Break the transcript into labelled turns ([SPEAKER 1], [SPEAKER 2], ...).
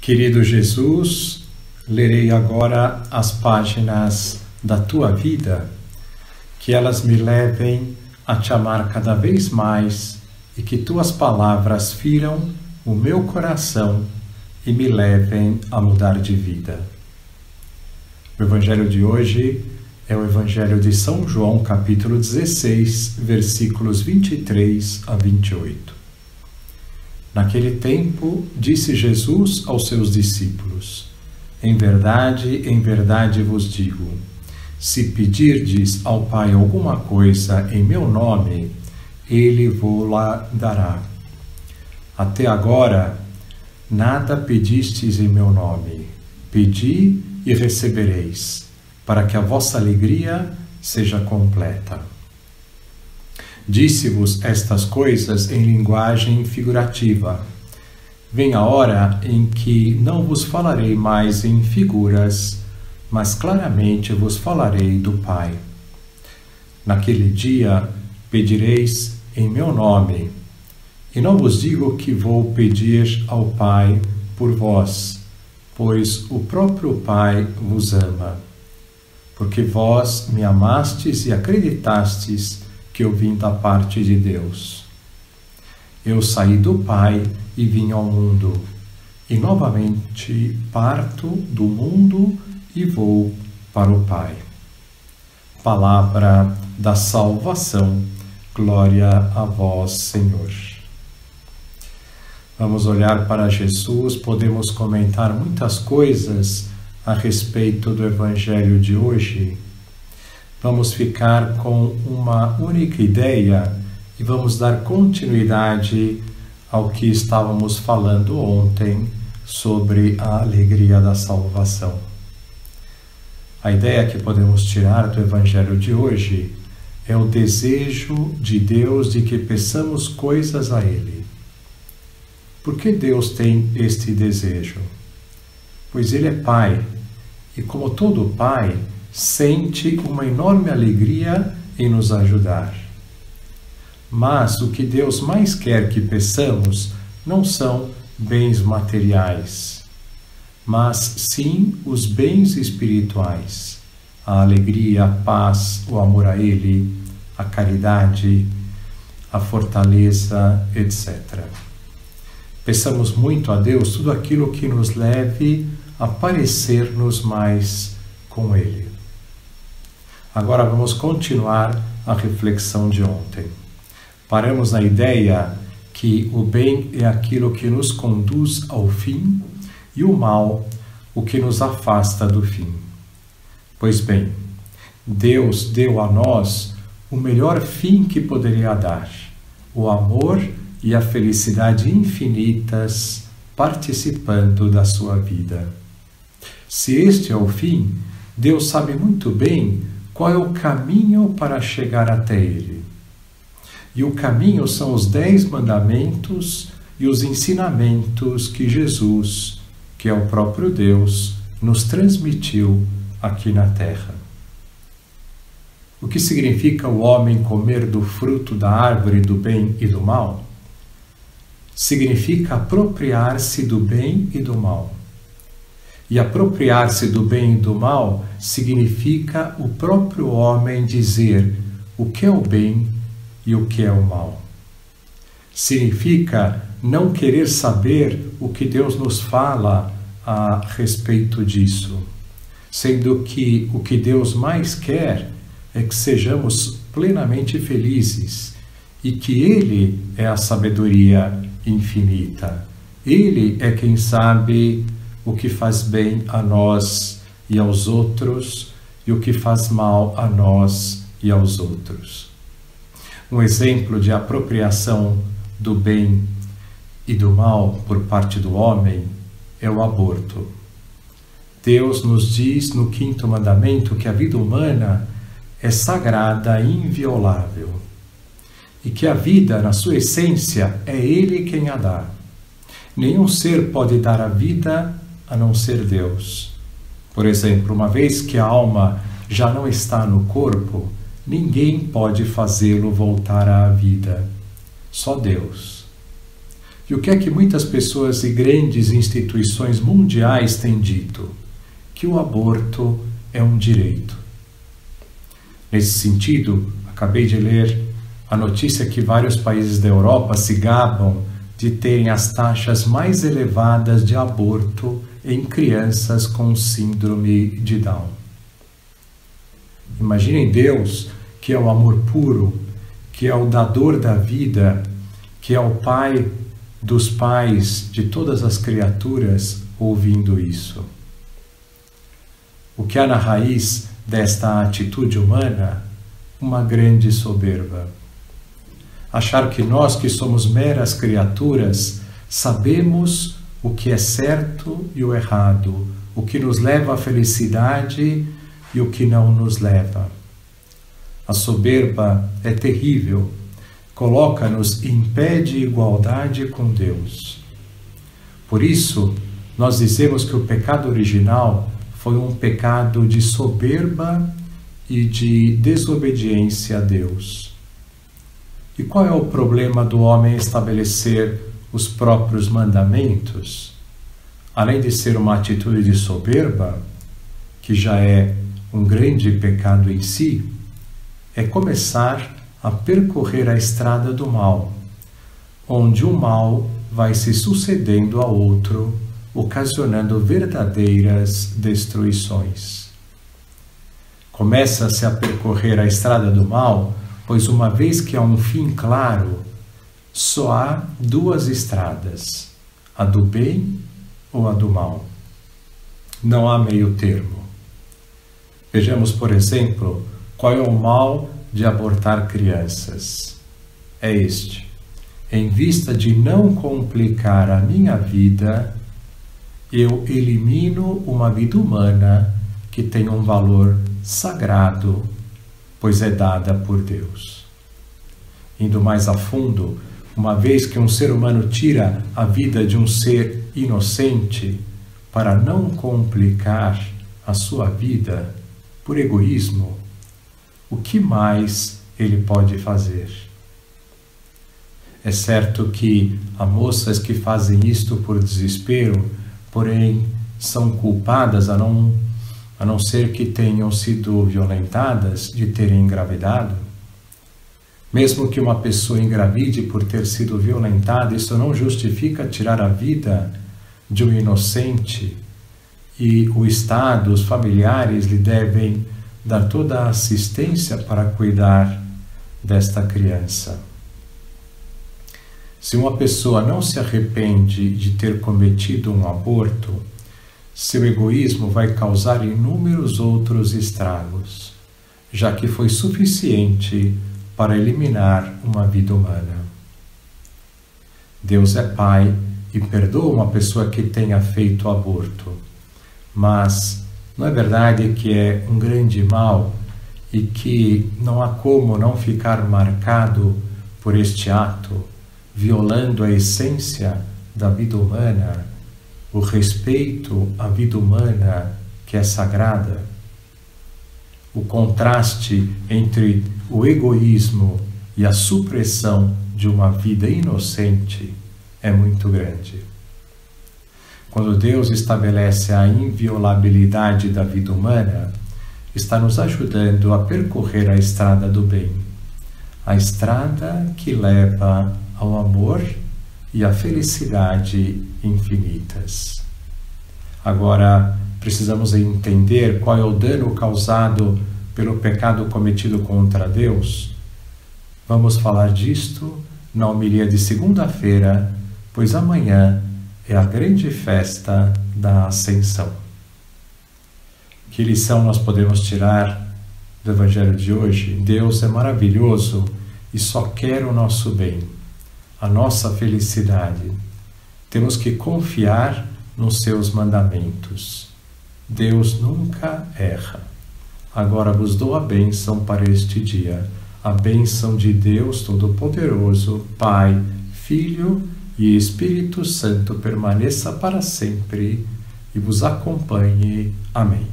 [SPEAKER 1] Querido Jesus, lerei agora as páginas da tua vida, que elas me levem a te amar cada vez mais e que tuas palavras firam o meu coração e me levem a mudar de vida. O evangelho de hoje é o evangelho de São João, capítulo 16, versículos 23 a 28. Naquele tempo, disse Jesus aos seus discípulos: em verdade vos digo, se pedirdes ao Pai alguma coisa em meu nome, Ele vô-la dará. Até agora, nada pedistes em meu nome. Pedi e recebereis, para que a vossa alegria seja completa. Disse-vos estas coisas em linguagem figurativa. Vem a hora em que não vos falarei mais em figuras, mas claramente vos falarei do Pai. Naquele dia pedireis em meu nome, e não vos digo que vou pedir ao Pai por vós, pois o próprio Pai vos ama, porque vós me amastes e acreditastes que eu vim da parte de Deus. Eu saí do Pai e vim ao mundo, e novamente parto do mundo e vou para o Pai. Palavra da salvação, glória a vós, Senhor. Vamos olhar para Jesus, podemos comentar muitas coisas a respeito do Evangelho de hoje. Vamos ficar com uma única ideia e vamos dar continuidade ao que estávamos falando ontem sobre a alegria da salvação. A ideia que podemos tirar do Evangelho de hoje é o desejo de Deus de que peçamos coisas a Ele. Por que Deus tem este desejo? Pois Ele é Pai, e como todo Pai, sente uma enorme alegria em nos ajudar. Mas o que Deus mais quer que peçamos não são bens materiais, mas sim os bens espirituais, a alegria, a paz, o amor a Ele, a caridade, a fortaleza, etc. Peçamos muito a Deus tudo aquilo que nos leve a parecer-nos mais com Ele. Agora vamos continuar a reflexão de ontem. Paramos na ideia que o bem é aquilo que nos conduz ao fim e o mal, o que nos afasta do fim. Pois bem, Deus deu a nós o melhor fim que poderia dar, o amor e a felicidade infinitas participando da sua vida. Se este é o fim, Deus sabe muito bem qual é o caminho para chegar até Ele. E o caminho são os 10 mandamentos e os ensinamentos que Jesus, que é o próprio Deus, nos transmitiu aqui na terra. O que significa o homem comer do fruto da árvore do bem e do mal? Significa apropriar-se do bem e do mal. E apropriar-se do bem e do mal significa o próprio homem dizer o que é o bem e o que é o mal. Significa não querer saber o que Deus nos fala a respeito disso, sendo que o que Deus mais quer é que sejamos plenamente felizes e que Ele é a sabedoria infinita. Ele é quem sabe o que faz bem a nós e aos outros e o que faz mal a nós e aos outros. Um exemplo de apropriação do bem e do mal por parte do homem é o aborto. Deus nos diz no 5º mandamento que a vida humana é sagrada e inviolável e que a vida, na sua essência, é Ele quem a dá. Nenhum ser pode dar a vida a não ser Deus. Por exemplo, uma vez que a alma já não está no corpo, ninguém pode fazê-lo voltar à vida. Só Deus. E o que é que muitas pessoas e grandes instituições mundiais têm dito? Que o aborto é um direito. Nesse sentido, acabei de ler a notícia que vários países da Europa se gabam de terem as taxas mais elevadas de aborto em crianças com síndrome de Down. Imaginem Deus, que é o amor puro, que é o dador da vida, que é o Pai dos pais de todas as criaturas, ouvindo isso. O que há na raiz desta atitude humana? Uma grande soberba. Achar que nós, que somos meras criaturas, sabemos o que é certo e o errado, o que nos leva à felicidade e o que não nos leva. A soberba é terrível, coloca-nos em pé de igualdade com Deus. Por isso, nós dizemos que o pecado original foi um pecado de soberba e de desobediência a Deus. E qual é o problema do homem estabelecer os próprios mandamentos? Além de ser uma atitude de soberba, que já é um grande pecado em si, é começar a percorrer a estrada do mal, onde o mal vai se sucedendo a outro, ocasionando verdadeiras destruições. Começa-se a percorrer a estrada do mal, pois uma vez que há um fim claro, só há duas estradas, a do bem ou a do mal. Não há meio termo. Vejamos, por exemplo, qual é o mal de abortar crianças. É este: em vista de não complicar a minha vida, eu elimino uma vida humana que tem um valor sagrado, pois é dada por Deus. Indo mais a fundo, uma vez que um ser humano tira a vida de um ser inocente para não complicar a sua vida por egoísmo, o que mais ele pode fazer? É certo que há moças que fazem isto por desespero, porém são culpadas, a não ser que tenham sido violentadas, de terem engravidado. Mesmo que uma pessoa engravide por ter sido violentada, isso não justifica tirar a vida de um inocente, e o Estado, os familiares lhe devem dar toda a assistência para cuidar desta criança. Se uma pessoa não se arrepende de ter cometido um aborto, seu egoísmo vai causar inúmeros outros estragos, já que foi suficiente para eliminar uma vida humana. Deus é Pai e perdoa uma pessoa que tenha feito aborto, mas não é verdade que é um grande mal e que não há como não ficar marcado por este ato, violando a essência da vida humana, o respeito à vida humana que é sagrada? O contraste entre o egoísmo e a supressão de uma vida inocente é muito grande. Quando Deus estabelece a inviolabilidade da vida humana, está nos ajudando a percorrer a estrada do bem, a estrada que leva ao amor e à felicidade infinitas. Agora, precisamos entender qual é o dano causado pelo pecado cometido contra Deus. Vamos falar disto na homilia de segunda-feira, pois amanhã é a grande festa da Ascensão. Que lição nós podemos tirar do Evangelho de hoje? Deus é maravilhoso e só quer o nosso bem, a nossa felicidade. Temos que confiar nos seus mandamentos. Deus nunca erra. Agora vos dou a bênção para este dia. A bênção de Deus Todo-Poderoso, Pai, Filho e Espírito Santo permaneça para sempre e vos acompanhe. Amém.